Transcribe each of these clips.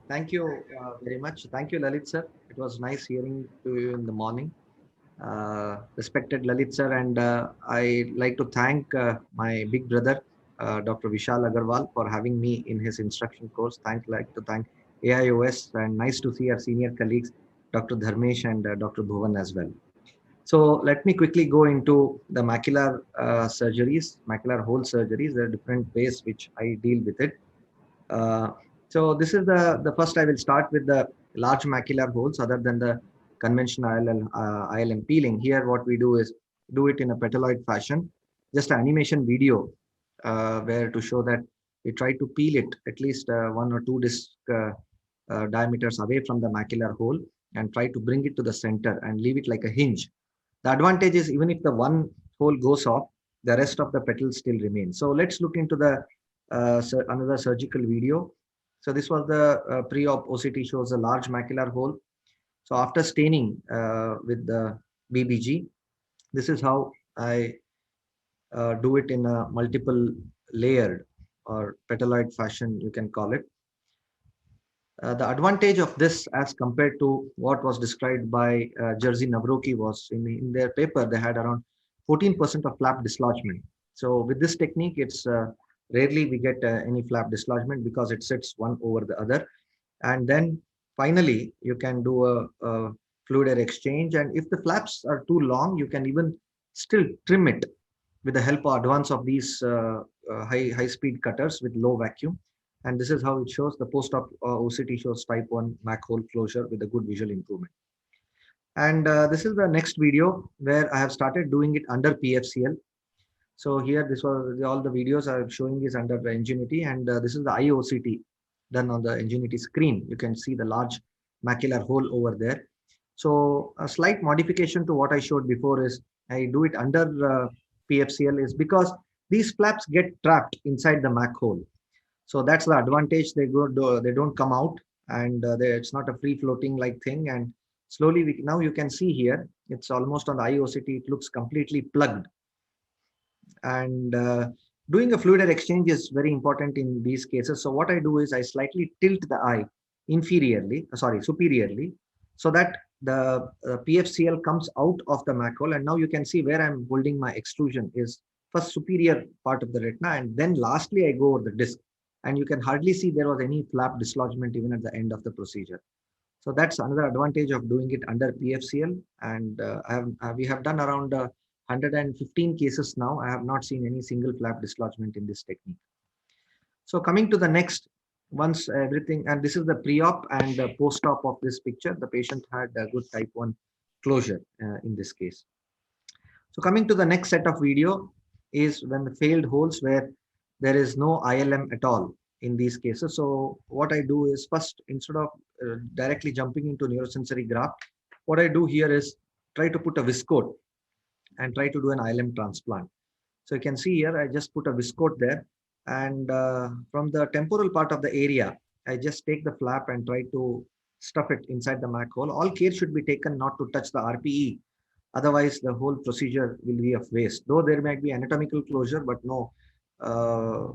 Thank you very much. Thank you, Lalit sir. It was nice hearing to you in the morning. Respected Lalit sir, and I like to thank my big brother, Dr. Vishal Agarwal, for having me in his instruction course. Like to thank AIOS, and nice to see our senior colleagues, Dr. Dharmesh and Dr. Bhuvan as well. So let me quickly go into the macular surgeries, macular hole surgeries. There are different ways which I deal with it. Uh, so this is the first I will start with the large macular holes other than the conventional ILM peeling. Here what we do is do it in a petaloid fashion, just an animation video where to show that we try to peel it at least one or two disc diameters away from the macular hole and try to bring it to the center and leave it like a hinge. The advantage is even if the one hole goes off, the rest of the petals still remain. So let's look into the another surgical video. So this was the pre-op OCT shows a large macular hole. So after staining with the BBG, this is how I do it in a multiple layered or petaloid fashion, you can call it. The advantage of this as compared to what was described by Jerzy Navroki was in their paper, they had around 14% of flap dislodgement. So with this technique, it's rarely we get any flap dislodgement because it sits one over the other. And then finally, you can do a fluid air exchange. And if the flaps are too long, you can even still trim it with the help or advance of these high speed cutters with low vacuum. And this is how it shows the post-op OCT shows type 1 MAC hole closure with a good visual improvement. And this is the next video where I have started doing it under PFCL. So here, this was all the videos I'm showing is under the Ingenuity, and this is the IOCT done on the Ingenuity screen. You can see the large macular hole over there. So a slight modification to what I showed before is I do it under PFCL is because these flaps get trapped inside the MAC hole. So that's the advantage. They don't come out, and it's not a free floating like thing. And slowly, now you can see here, it's almost on the IOCT. It looks completely plugged, and doing a fluid air exchange is very important in these cases. So what I do is I slightly tilt the eye superiorly, so that the PFCL comes out of the MAC hole. And now you can see where I'm holding my extrusion is first superior part of the retina, and then lastly I go over the disc. And you can hardly see there was any flap dislodgement even at the end of the procedure. So that's another advantage of doing it under PFCL. And we have done around 115 cases now. I have not seen any single flap dislodgement in this technique. So coming to the next, once everything, and this is the pre-op and the post-op of this picture, the patient had a good type 1 closure in this case. So coming to the next set of video is when the failed holes where there is no ILM at all in these cases. So what I do is first, instead of directly jumping into neurosensory graft, what I do here is try to put a viscoat and try to do an ILM transplant. So you can see here, I just put a viscoat there, and from the temporal part of the area, I just take the flap and try to stuff it inside the MAC hole. All care should be taken not to touch the RPE. Otherwise, the whole procedure will be of waste. Though there might be anatomical closure, but no uh,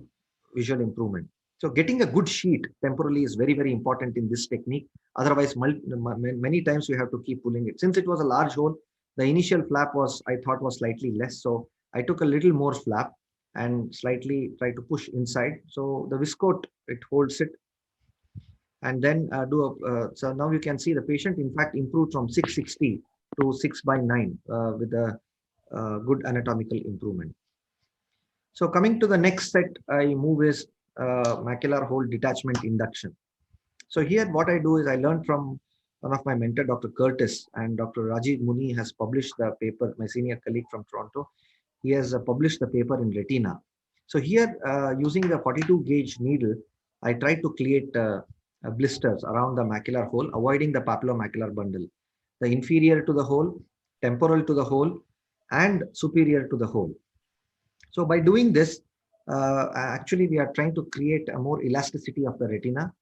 visual improvement. So getting a good sheet temporally is very, very important in this technique. Otherwise, many times we have to keep pulling it. Since it was a large hole, the initial flap I thought was slightly less. So I took a little more flap and slightly try to push inside. So the viscoat, it holds it. And then so now you can see the patient, in fact, improved from 660 to 6/9 with a good anatomical improvement. So coming to the next set, I move is macular hole detachment induction. So here what I do is I learned from one of my mentor, Dr. Curtis, and Dr. Rajiv Muni has published the paper, my senior colleague from Toronto. He has published the paper in Retina. So here, using the 42 gauge needle, I try to create blisters around the macular hole, avoiding the papillomacular bundle. The inferior to the hole, temporal to the hole, and superior to the hole. So by doing this, actually we are trying to create a more elasticity of the retina.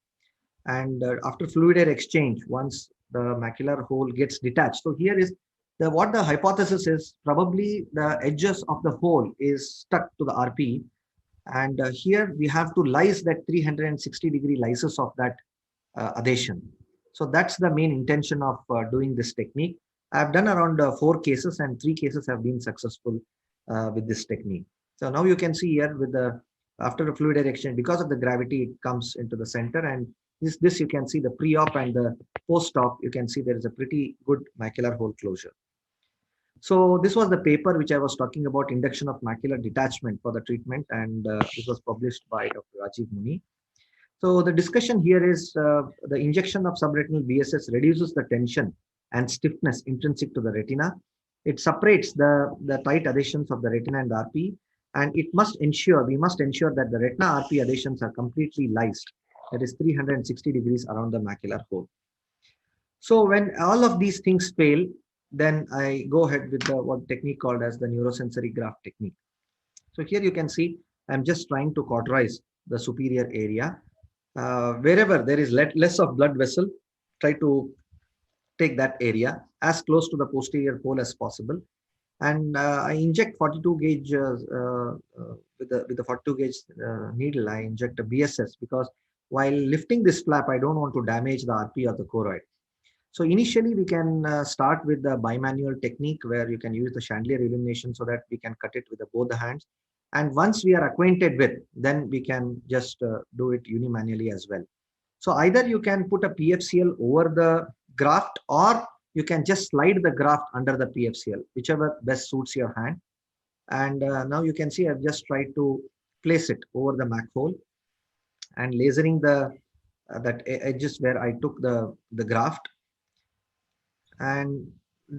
And after fluid air exchange, once the macular hole gets detached. So here is what the hypothesis is, probably the edges of the hole is stuck to the RP. And here we have to lyse that 360-degree lysis of that adhesion. So that's the main intention of doing this technique. I've done around 4 cases, and 3 cases have been successful with this technique. So now you can see here with the after the fluid exchange, because of the gravity, it comes into the center, and this you can see the pre-op and the post-op. You can see there is a pretty good macular hole closure. So this was the paper which I was talking about, induction of macular detachment for the treatment, and this was published by Dr. Rajiv Muni. So the discussion here is the injection of subretinal BSS reduces the tension and stiffness intrinsic to the retina. It separates the tight adhesions of the retina and the RP, and we must ensure that the retina RP adhesions are completely lysed, that is 360 degrees around the macular hole. So when all of these things fail, then I go ahead with the one technique called as the neurosensory graft technique. So here you can see I'm just trying to cauterize the superior area. Wherever there is less of blood vessel, try to take that area as close to the posterior pole as possible. And I inject 42 gauge with the 42 gauge needle. I inject a BSS because while lifting this flap, I don't want to damage the RP or the choroid. So initially we can start with the bimanual technique where you can use the chandelier illumination so that we can cut it with both the hands. And once we are acquainted with, then we can just do it unimanually as well. So either you can put a PFCL over the graft, or you can just slide the graft under the PFCL, whichever best suits your hand. And now you can see I've just tried to place it over the MAC hole and lasering the that edges where I took the graft. And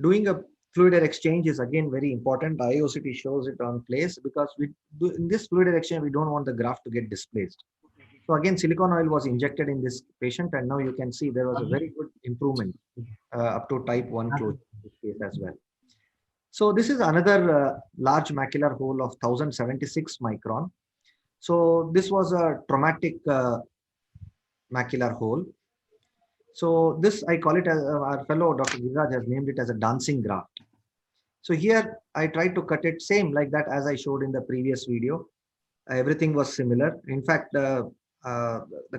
doing a fluid air exchange is again very important. IOCT shows it on place because we do in this fluid air exchange, we don't want the graft to get displaced. So again, silicone oil was injected in this patient, and now you can see there was a very good improvement up to type 1 closure in this case as well. So this is another large macular hole of 1076 micron. So this was a traumatic macular hole. So this, I call it as our fellow Dr. Giriraj has named it as a dancing graft. So here I tried to cut it same like that as I showed in the previous video. Everything was similar. In fact, the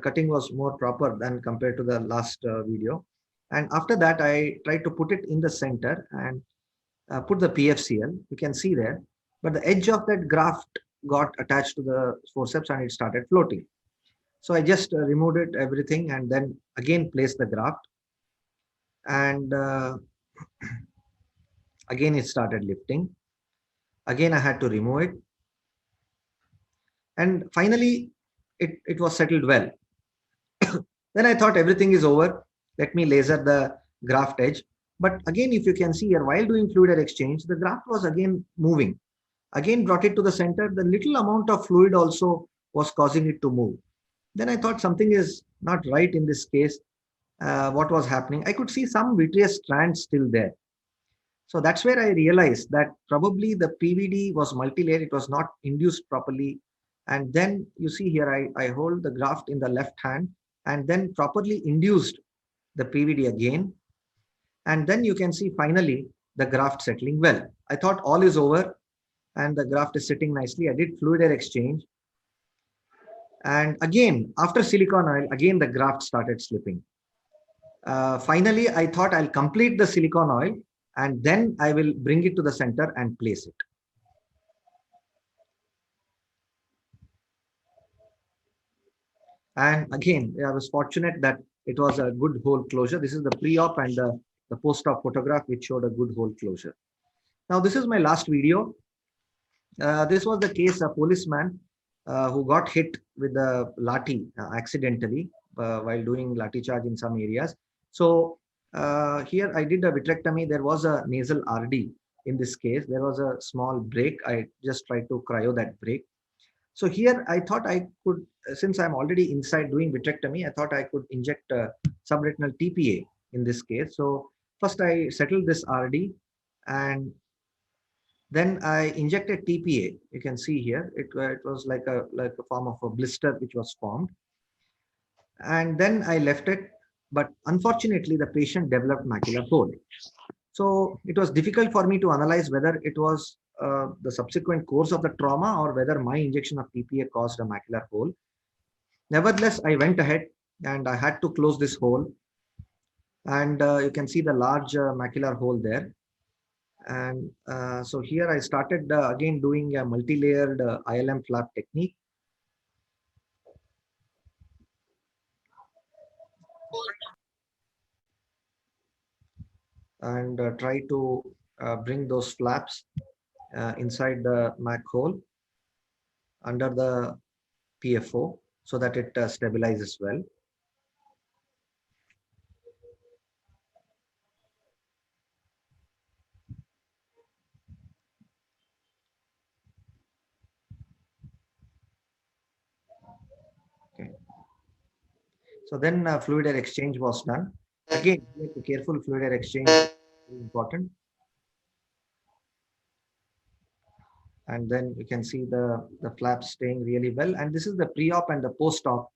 cutting was more proper than compared to the last video. And after that, I tried to put it in the center and put the PFCL. You can see there, but the edge of that graft got attached to the forceps and it started floating. So I just removed it, everything, and then again placed the graft. And again, it started lifting. Again, I had to remove it. And finally, it was settled well. Then I thought everything is over. Let me laser the graft edge. But again, if you can see here, while doing fluid air exchange, the graft was again moving. Again, brought it to the center. The little amount of fluid also was causing it to move. Then I thought something is not right in this case. What was happening? I could see some vitreous strands still there. So that's where I realized that probably the PVD was multi-layered. It was not induced properly. And then you see here, I hold the graft in the left hand and then properly induced the PVD again. And then you can see finally the graft settling well. I thought all is over and the graft is sitting nicely. I did fluid air exchange. And again, after silicone oil, again the graft started slipping. Finally, I thought I'll complete the silicone oil and then I will bring it to the center and place it. And again, I was fortunate that it was a good hole closure. This is the pre-op and the post-op photograph, which showed a good hole closure. Now, this is my last video. This was the case of a policeman who got hit with the lathi accidentally while doing lathi charge in some areas. So here I did a vitrectomy. There was a nasal RD in this case. There was a small break. I just tried to cryo that break. So here I thought I could, since I'm already inside doing vitrectomy, I thought I could inject subretinal TPA in this case. So first I settled this RD and then I injected TPA. You can see here, it was like a form of a blister which was formed. And then I left it, but unfortunately the patient developed macular hole. So it was difficult for me to analyze whether it was the subsequent course of the trauma or whether my injection of TPA caused a macular hole. Nevertheless, I went ahead, and I had to close this hole. And you can see the large macular hole there. And so here I started again doing a multi-layered ILM flap technique. And try to bring those flaps inside the MAC hole under the PFO so that it stabilizes well. Okay. So then fluid air exchange was done. Again, careful fluid air exchange is important. And then you can see the flaps staying really well. And this is the pre-op and the post-op.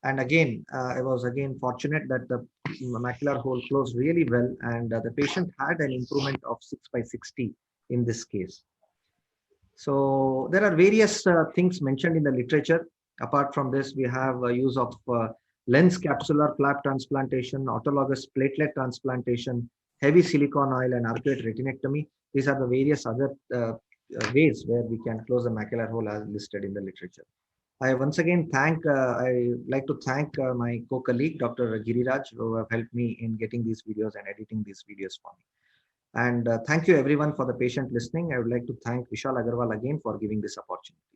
And again, I was again fortunate that the macular hole closed really well, and the patient had an improvement of 6/60 in this case. So there are various things mentioned in the literature. Apart from this, we have use of lens capsular flap transplantation, autologous platelet transplantation, heavy silicone oil, and arcuate retinectomy. These are the various other ways where we can close the macular hole as listed in the literature. I once again I like to thank my co-colleague, Dr. Giriraj, who have helped me in getting these videos and editing these videos for me. And thank you everyone for the patient listening. I would like to thank Vishal Agarwal again for giving this opportunity.